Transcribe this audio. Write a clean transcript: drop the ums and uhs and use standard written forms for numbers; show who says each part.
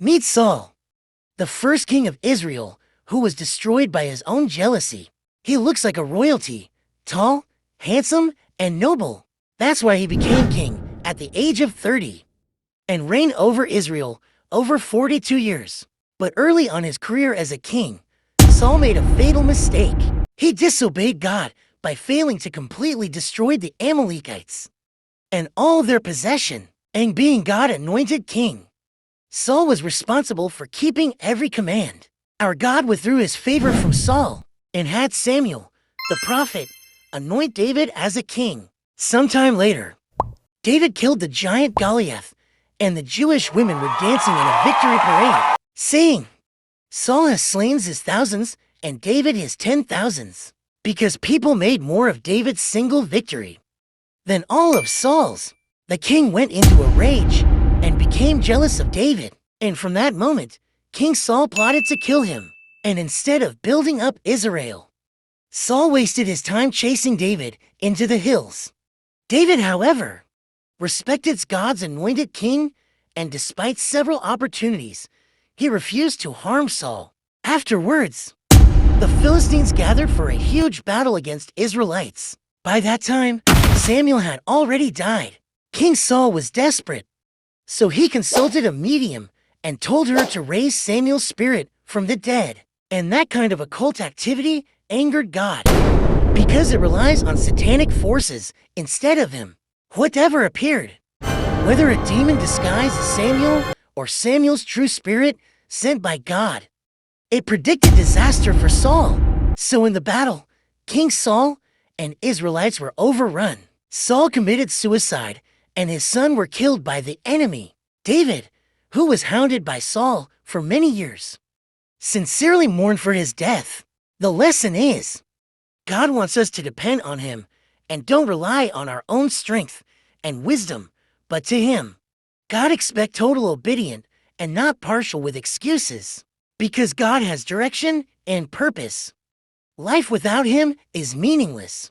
Speaker 1: Meet Saul, the first king of Israel, who was destroyed by his own jealousy. He looks like a royalty, tall, handsome, and noble. That's why he became king at the age of 30 and reigned over Israel over 42 years. But early on his career as a king, Saul made a fatal mistake. He disobeyed God by failing to completely destroy the Amalekites and all of their possession. And being God-anointed king, Saul was responsible for keeping every command. Our God withdrew his favor from Saul and had Samuel, the prophet, anoint David as a king. Sometime later, David killed the giant Goliath, and the Jewish women were dancing in a victory parade, saying, "Saul has slain his thousands, and David his 10,000s," because people made more of David's single victory than all of Saul's. The king went into a rage and became jealous of David, and from that moment, King Saul plotted to kill him. And instead of building up Israel, Saul wasted his time chasing David into the hills. David, however, respected God's anointed king, and despite several opportunities, he refused to harm Saul. Afterwards, the Philistines gathered for a huge battle against Israelites. By that time, Samuel had already died. King Saul was desperate, so he consulted a medium and told her to raise Samuel's spirit from the dead. And that kind of occult activity angered God, because it relies on satanic forces instead of him. Whatever appeared, whether a demon disguised as Samuel or Samuel's true spirit sent by God, it predicted disaster for Saul. So in the battle, King Saul and Israelites were overrun. Saul committed suicide, and his son were killed by the enemy. David, who was hounded by Saul for many years, sincerely mourned for his death. The lesson is, God wants us to depend on him and don't rely on our own strength and wisdom, but to him. God expects total obedience and not partial with excuses, because God has direction and purpose. Life without him is meaningless.